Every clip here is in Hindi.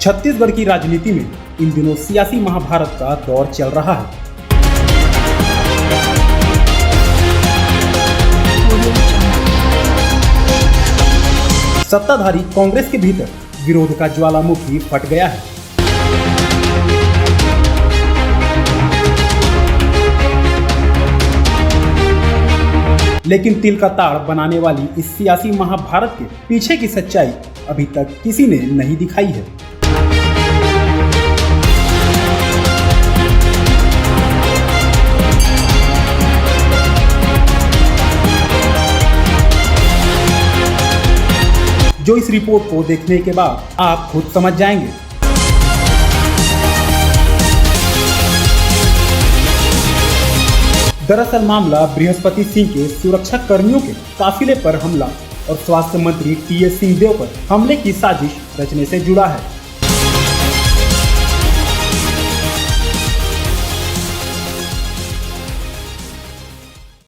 छत्तीसगढ़ की राजनीति में इन दिनों सियासी महाभारत का दौर चल रहा है। सत्ताधारी कांग्रेस के भीतर विरोध का ज्वालामुखी फट गया है। लेकिन तिल का ताड़ बनाने वाली इस सियासी महाभारत के पीछे की सच्चाई अभी तक किसी ने नहीं दिखाई है। जो इस रिपोर्ट को देखने के बाद आप खुद समझ जाएंगे। दरअसल मामला बृहस्पति सिंह के सुरक्षा कर्मियों के काफिले पर हमला और स्वास्थ्य मंत्री टीएस सिंहदेव पर हमले की साजिश रचने से जुड़ा है।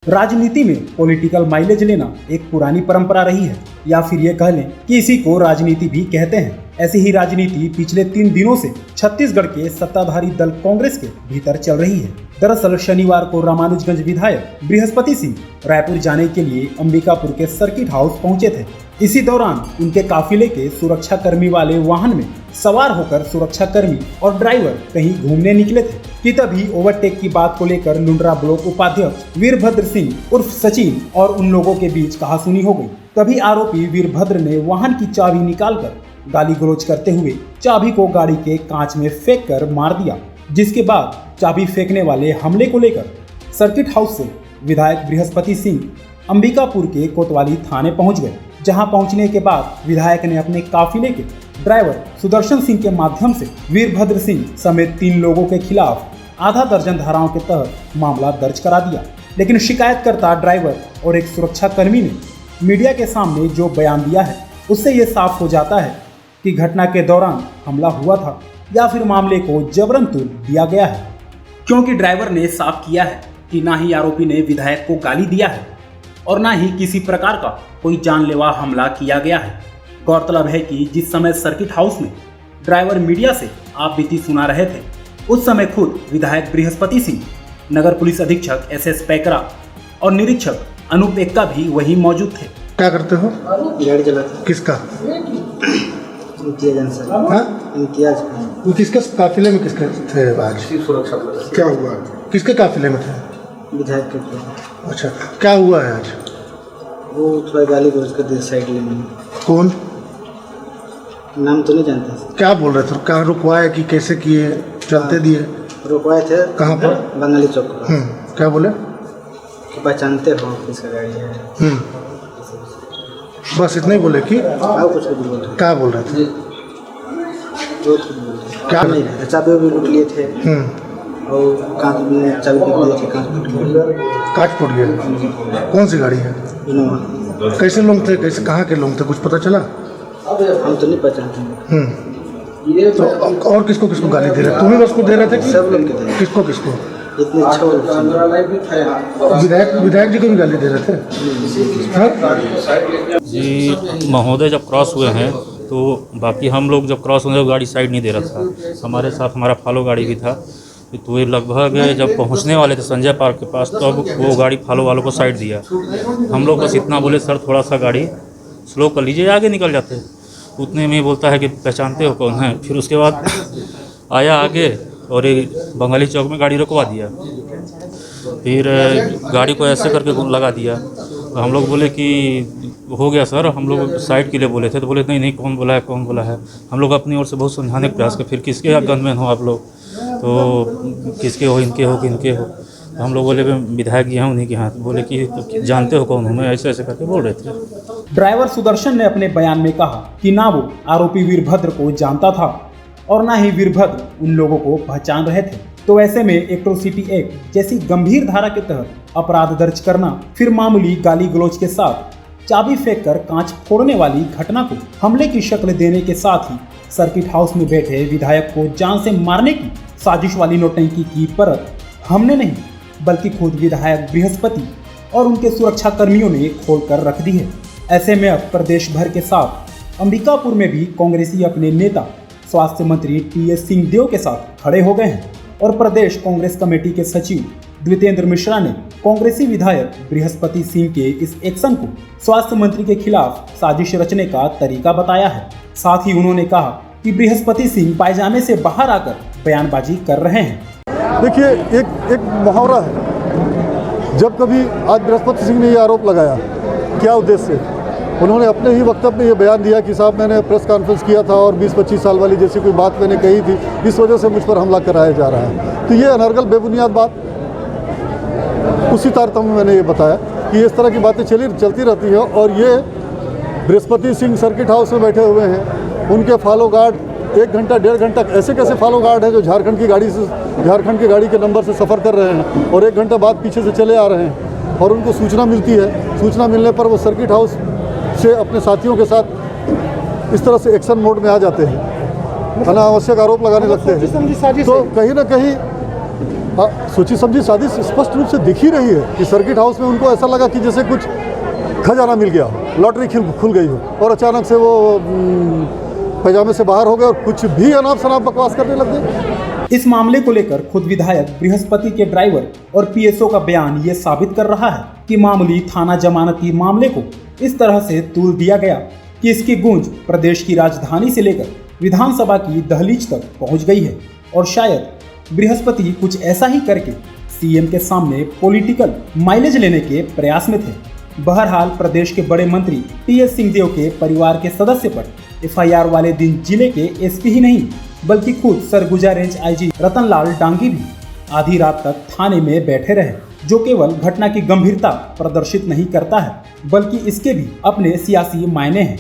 राजनीति में पॉलिटिकल माइलेज लेना एक पुरानी परंपरा रही है, या फिर ये कह लें कि इसी को राजनीति भी कहते हैं। ऐसी ही राजनीति पिछले 3 दिनों से छत्तीसगढ़ के सत्ताधारी दल कांग्रेस के भीतर चल रही है। दरअसल शनिवार को रामानुजगंज विधायक बृहस्पति सिंह रायपुर जाने के लिए अंबिकापुर के सर्किट हाउस पहुंचे थे। इसी दौरान उनके काफिले के सुरक्षा कर्मी वाले वाहन में सवार होकर सुरक्षा कर्मी और ड्राइवर कहीं घूमने निकले थे कि तभी ओवरटेक की बात को लेकर लुंड्रा ब्लॉक उपाध्यक्ष वीरभद्र सिंह उर्फ सचिन और उन लोगों के बीच कहासुनी हो गई। तभी आरोपी वीरभद्र ने वाहन की चाबी निकालकर गाली गलौज करते हुए चाबी को गाड़ी के कांच में फेंक कर मार दिया, जिसके बाद चाबी फेंकने वाले हमले को लेकर सर्किट हाउस से विधायक बृहस्पति सिंह अंबिकापुर के कोतवाली थाने पहुंच गए। जहां पहुंचने के बाद विधायक ने अपने काफिले के ड्राइवर सुदर्शन सिंह के माध्यम से वीरभद्र सिंह समेत 3 लोगों के खिलाफ आधा दर्जन धाराओं के तहत मामला दर्ज करा दिया। लेकिन शिकायतकर्ता ड्राइवर और एक सुरक्षा कर्मी ने मीडिया के सामने जो बयान दिया है उससे ये साफ हो जाता है कि घटना के दौरान हमला हुआ था या फिर मामले को जबरन तुल दिया गया है, क्योंकि ड्राइवर ने साफ किया है कि ना ही आरोपी ने विधायक को गाली दिया है और ना ही किसी प्रकार का कोई जानलेवा हमला किया गया है। गौरतलब है कि जिस समय सर्किट हाउस में ड्राइवर मीडिया से आप बीती सुना रहे थे, उस समय खुद विधायक बृहस्पति सिंह, नगर पुलिस अधीक्षक एस पैकरा और निरीक्षक अनूप एक्का भी वहीं मौजूद थे। क्या करते हो? गाड़ी चलाते। किसका? इम्तियाज सर। हाँ? इम्तियाज। वो किसके काफिले में किसके थे आज? सुरक्षा। क्या हुआ? किसके काफिले में थे? विधायक के। अच्छा, क्या हुआ है आज? वो थोड़ा गाली गलौज कर दिया साइड लेने। कौन? नाम तो नहीं जानते। क्या बोल रहे थे? कहाँ रुकवाए कि कैसे किए? चलते दिए? रुकवाए थे। कहाँ पर? बंगाली चौक पर। क्या बोले? कि पहचानते हो किसका गाड़ी है? बस इतना ही बोले कि? कुछ भी बोल रहे। क्या बोल रहे थे? क्या नहीं है, चाबी भी लूट लिए थे और कांच में चाबी फेंक दिए थे, कांच फूट गया। कौन सी गाड़ी है? इनोवा। कैसे लोग थे? कैसे कहाँ के लोग थे? कुछ पता चला? हम तो नहीं पहचानते। तो और किसको किसको गाली दे रहे? तुम ही बस को दे रहे थे कि सब लोग के थे। किसको किसको? इतने विधायक जी को भी गाली दे रहे थे? जी महोदय जब क्रॉस हुए हैं तो बाकी हम लोग जब क्रॉस हुए तो गाड़ी साइड नहीं दे रहा था। हमारे साथ हमारा फॉलो गाड़ी भी था, तो ये लगभग जब पहुंचने वाले थे संजय पार्क के पास तो अब वो गाड़ी फॉलो वालों को साइड दिया। हम लोग बस इतना बोले सर थोड़ा सा गाड़ी स्लो कर लीजिए, आगे निकल जाते। उतने में बोलता है कि पहचानते हो कौन है। फिर उसके बाद आया आगे और एक बंगाली चौक में गाड़ी रुकवा दिया। फिर गाड़ी को ऐसे करके लगा दिया। तो हम लोग बोले कि हो गया सर, हम लोग साइड के लिए बोले थे। तो बोले नहीं कौन बोला है कौन बोला है। हम लोग अपनी ओर से बहुत समझाने का प्रयास कर, फिर किसके आप गनमैन हो आप लोग, तो किसके हो, इनके हो कि इनके हो। तो हम लोग बोले विधायक जी हैं उन्हीं के हाथ। बोले कि तो जानते हो कौन हूँ मैं, ऐसे ऐसे करके बोल रहे थे। ड्राइवर सुदर्शन ने अपने बयान में कहा कि ना वो आरोपी वीरभद्र को जानता था और ना ही वीरभद्र उन लोगों को पहचान रहे थे। तो ऐसे में एट्रोसिटी एक्ट जैसी गंभीर धारा के तहत अपराध दर्ज करना, फिर मामूली गाली गलौज के साथ चाबी फेंककर कांच फोड़ने वाली घटना को हमले की शक्ल देने के साथ ही सर्किट हाउस में बैठे विधायक को जान से मारने की साजिश वाली नौटंकी की परत हमने नहीं बल्कि खुद विधायक बृहस्पति और उनके सुरक्षा कर्मियों ने खोलकर रख दी है। ऐसे में अब प्रदेश भर के साथ अंबिकापुर में भी कांग्रेसी अपने नेता स्वास्थ्य मंत्री टीएस सिंहदेव के साथ खड़े हो गए हैं और प्रदेश कांग्रेस कमेटी के सचिव द्वितेंद्र मिश्रा ने कांग्रेसी विधायक बृहस्पति सिंह के इस एक्शन को स्वास्थ्य मंत्री के खिलाफ साजिश रचने का तरीका बताया है। साथ ही उन्होंने कहा कि बृहस्पति सिंह पायजामे से बाहर आकर बयानबाजी कर रहे हैं। देखिए, एक मुहावरा है, जब कभी आज बृहस्पति सिंह ने ये आरोप लगाया, क्या उद्देश्य से, उन्होंने अपने ही वक्तव्य में ये बयान दिया कि साहब मैंने प्रेस कॉन्फ्रेंस किया था और 20-25 साल वाली जैसी कोई बात मैंने कही थी, इस वजह से मुझ पर हमला कराया जा रहा है। तो ये अनर्गल बेबुनियाद बात, उसी तारतम्य में मैंने ये बताया कि इस तरह की बातें चलती रहती हैं। और ये बृहस्पति सिंह सर्किट हाउस में बैठे हुए हैं, उनके फॉलो गार्ड 1 घंटा 1.5 घंटा ऐसे कैसे फॉलो गार्ड हैं जो झारखंड की गाड़ी के नंबर से सफ़र कर रहे हैं और 1 घंटा बाद पीछे से चले आ रहे हैं और उनको सूचना मिलती है। सूचना मिलने पर वो सर्किट हाउस से अपने साथियों के साथ इस तरह से एक्शन मोड में आ जाते हैं, अनावश्यक आरोप लगाने लगते हैं। तो कहीं ना कहीं सोची समझी साजिश स्पष्ट रूप से दिख ही रही है कि सर्किट हाउस में उनको ऐसा लगा कि जैसे कुछ खजाना मिल गया, लॉटरी खुल गई हो और अचानक से वो पैजामे से बाहर हो गए और कुछ भी अनाप शनाप बकवास करने लग गए। इस मामले को लेकर खुद विधायक बृहस्पति के ड्राइवर और पीएसओ का बयान ये साबित कर रहा है कि मामूली थाना जमानती मामले को इस तरह से तूल दिया गया कि इसकी गूंज प्रदेश की राजधानी से लेकर विधानसभा की दहलीज तक पहुंच गई है और शायद बृहस्पति कुछ ऐसा ही करके सीएम के सामने पॉलिटिकल माइलेज लेने के प्रयास में थे। बहरहाल प्रदेश के बड़े मंत्री टीएस सिंहदेव के परिवार के सदस्य पर एफआईआर वाले दिन जिले के एसपी ही नहीं बल्कि खुद सरगुजा रेंज आईजी रतनलाल डांगी भी आधी रात तक थाने में बैठे रहे, जो केवल घटना की गंभीरता प्रदर्शित नहीं करता है बल्कि इसके भी अपने सियासी मायने हैं।